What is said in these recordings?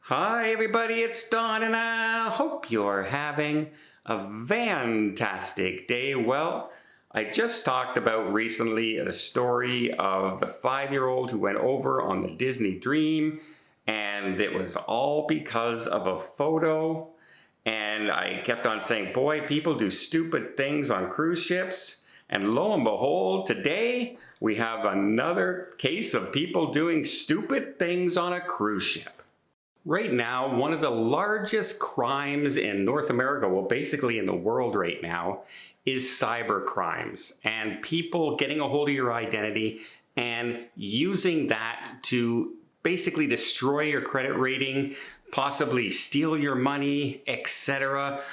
Hi everybody, it's Don and I hope you're having a fantastic day. Well, I just talked about recently a story of the 5-year-old who went over on the Disney Dream, and it was all because of a photo. And I kept on saying, boy, people do stupid things on cruise ships. And lo and behold, today we have another case of people doing stupid things on a cruise ship. Right now, one of the largest crimes in North America, well, basically in the world right now, is cyber crimes and people getting a hold of your identity and using that to basically destroy your credit rating, possibly steal your money, etc.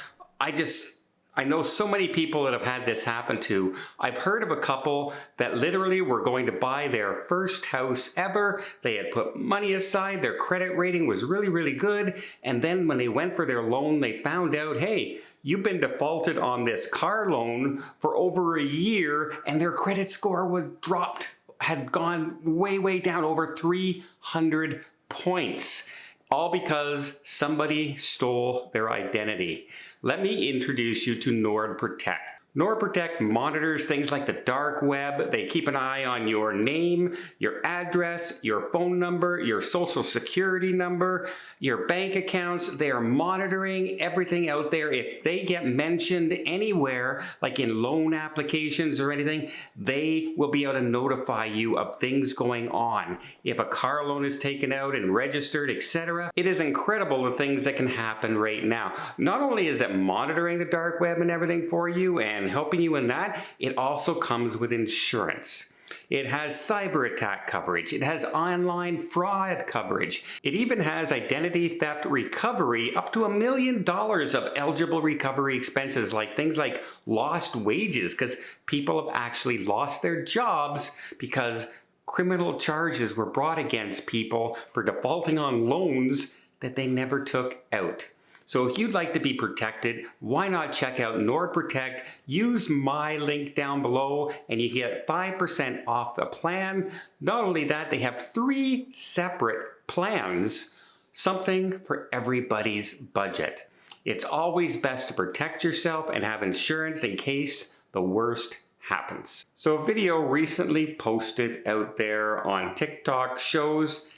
I know so many people that have had this happen to. I've heard of a couple that literally were going to buy their first house ever. They had put money aside, their credit rating was really, really good. And then when they went for their loan, they found out, hey, you've been defaulted on this car loan for over a year, and their credit score was dropped, had gone way, way down, over 300 points. All because somebody stole their identity. Let me introduce you to NordProtect. NordProtect monitors things like the dark web. They keep an eye on your name, your address, your phone number, your social security number, your bank accounts. They are monitoring everything out there. If they get mentioned anywhere, like in loan applications or anything, they will be able to notify you of things going on. If a car loan is taken out and registered, etc. It is incredible the things that can happen right now. Not only is it monitoring the dark web and everything for you and helping you in that, it also comes with insurance. It has cyber attack coverage. It has online fraud coverage. It even has identity theft recovery up to $1 million of eligible recovery expenses, like things like lost wages, because people have actually lost their jobs because criminal charges were brought against people for defaulting on loans that they never took out. So if you'd like to be protected, why not check out NordProtect? Use my link down below and you get 5% off the plan. Not only that, they have 3 separate plans, something for everybody's budget. It's always best to protect yourself and have insurance in case the worst happens. So a video recently posted out there on TikTok shows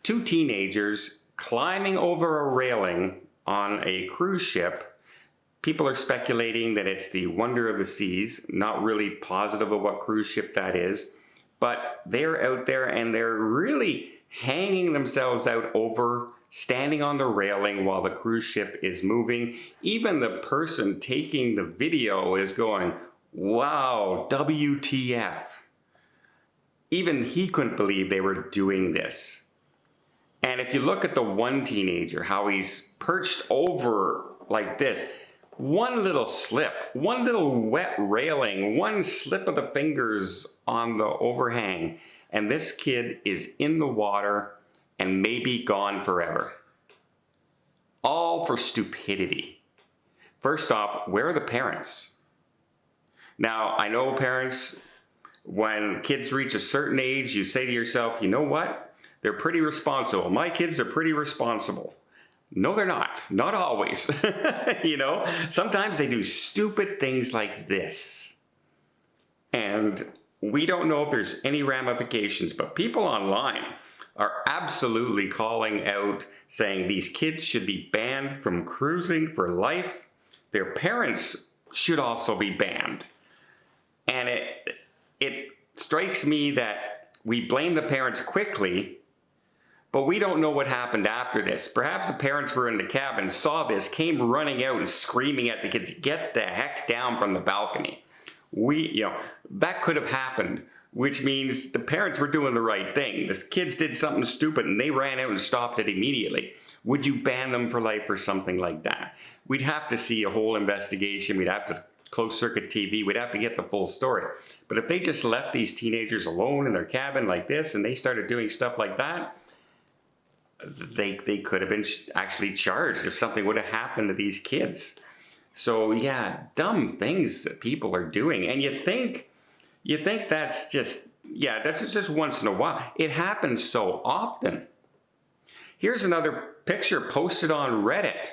2 teenagers climbing over a railing on a cruise ship. People are speculating that it's the Wonder of the Seas, not really positive of what cruise ship that is, but they're out there and they're really hanging themselves out over, standing on the railing while the cruise ship is moving. Even the person taking the video is going, wow, WTF. Even he couldn't believe they were doing this. And if you look at the one teenager, how he's perched over like this, one little slip, one little wet railing, one slip of the fingers on the overhang, and this kid is in the water and maybe gone forever. All for stupidity. First off, where are the parents? Now, I know parents, when kids reach a certain age, you say to yourself, you know what? They're pretty responsible. My kids are pretty responsible. No, they're not. Not always. You know, sometimes they do stupid things like this. And we don't know if there's any ramifications, but people online are absolutely calling out, saying these kids should be banned from cruising for life. Their parents should also be banned. And it strikes me that we blame the parents quickly, but we don't know what happened after this. Perhaps the parents were in the cabin, saw this, came running out and screaming at the kids, get the heck down from the balcony. That could have happened, which means the parents were doing the right thing. The kids did something stupid and they ran out and stopped it immediately. Would you ban them for life or something like that? We'd have to see a whole investigation. We'd have to closed circuit TV. We'd have to get the full story. But if they just left these teenagers alone in their cabin like this and they started doing stuff like that, they could have been actually charged if something would have happened to these kids. So yeah, dumb things that people are doing. And you think that's just, yeah, that's just once in a while. It happens so often. Here's another picture posted on Reddit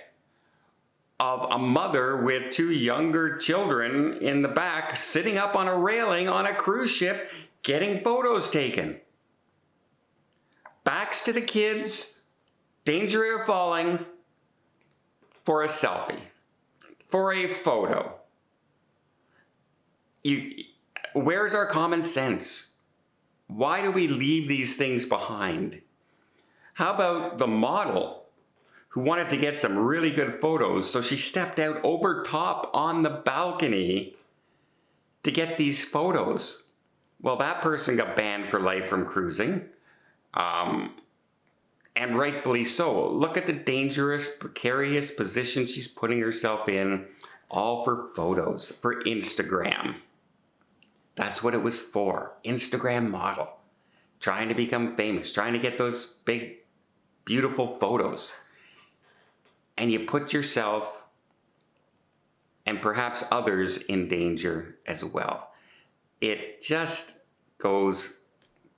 of a mother with 2 younger children in the back sitting up on a railing on a cruise ship getting photos taken. Backs to the kids, danger of falling, for a selfie, for a photo. Where's our common sense? Why do we leave these things behind? How about the model who wanted to get some really good photos, so she stepped out over top on the balcony to get these photos? Well, that person got banned for life from cruising. And rightfully so. Look at the dangerous, precarious position she's putting herself in, all for photos, for Instagram. That's what it was for. Instagram model. Trying to become famous, trying to get those big, beautiful photos. And you put yourself and perhaps others in danger as well. It just goes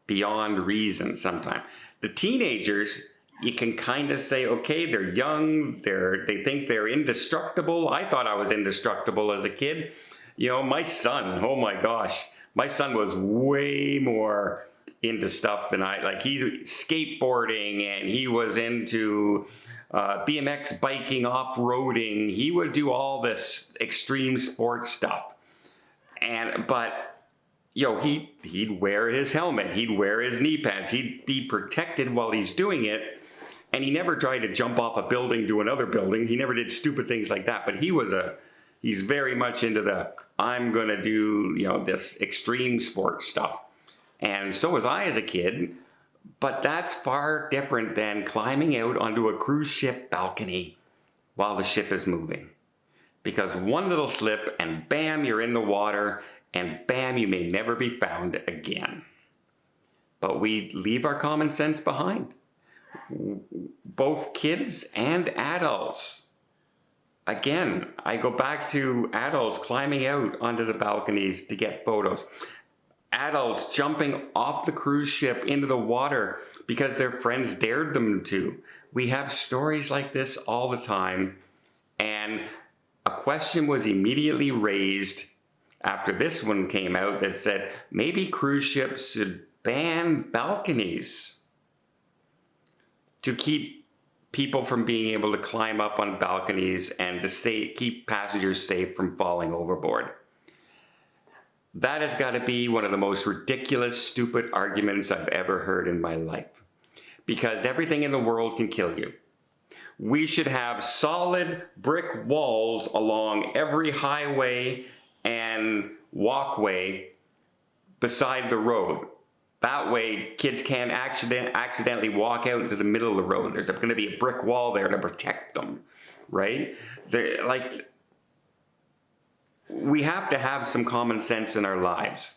beyond reason sometimes. The teenagers, you can kind of say, okay, they're young, they think they're indestructible. I thought I was indestructible as a kid. You know, my son, oh my gosh, my son was way more into stuff than he's skateboarding, and he was into BMX biking, off-roading. He would do all this extreme sports stuff. But he'd wear his helmet, he'd wear his knee pads, he'd be protected while he's doing it, and he never tried to jump off a building to another building. He never did stupid things like that, but he's very much into the, I'm gonna do, this extreme sports stuff. And so was I as a kid, but that's far different than climbing out onto a cruise ship balcony while the ship is moving. Because one little slip and bam, you're in the water, and bam, you may never be found again. But we leave our common sense behind. Both kids and adults. Again, I go back to adults climbing out onto the balconies to get photos. Adults jumping off the cruise ship into the water because their friends dared them to. We have stories like this all the time. And a question was immediately raised after this one came out that said, maybe cruise ships should ban balconies to keep people from being able to climb up on balconies and to keep passengers safe from falling overboard. That has got to be one of the most ridiculous, stupid arguments I've ever heard in my life. Because everything in the world can kill you. We should have solid brick walls along every highway and walkway beside the road. That way, kids can't accidentally walk out into the middle of the road. There's going to be a brick wall there to protect them, right? We have to have some common sense in our lives.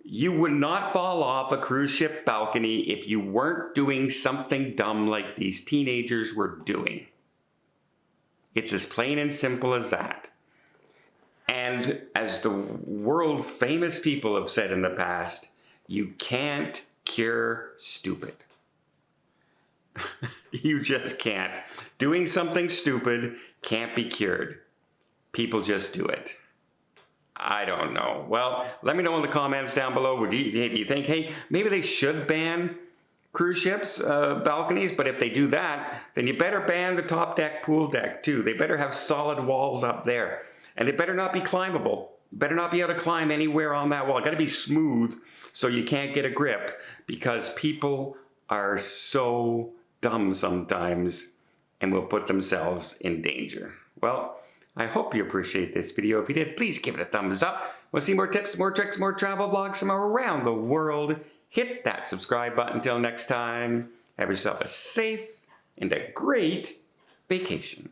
You would not fall off a cruise ship balcony if you weren't doing something dumb like these teenagers were doing. It's as plain and simple as that. And as the world famous people have said in the past, you can't cure stupid. You just can't. Doing something stupid can't be cured. People just do it. I don't know. Well, let me know in the comments down below. Do you think, hey, maybe they should ban cruise ships, balconies, but if they do that, then you better ban the top deck, pool deck too. They better have solid walls up there. And they better not be climbable. Better not be able to climb anywhere on that wall. It got to be smooth so you can't get a grip, because people are so dumb sometimes and will put themselves in danger. Well, I hope you appreciate this video. If you did, please give it a thumbs up. Want to see more tips, more tricks, more travel vlogs from around the world? Hit that subscribe button. Until next time, have yourself a safe and a great vacation.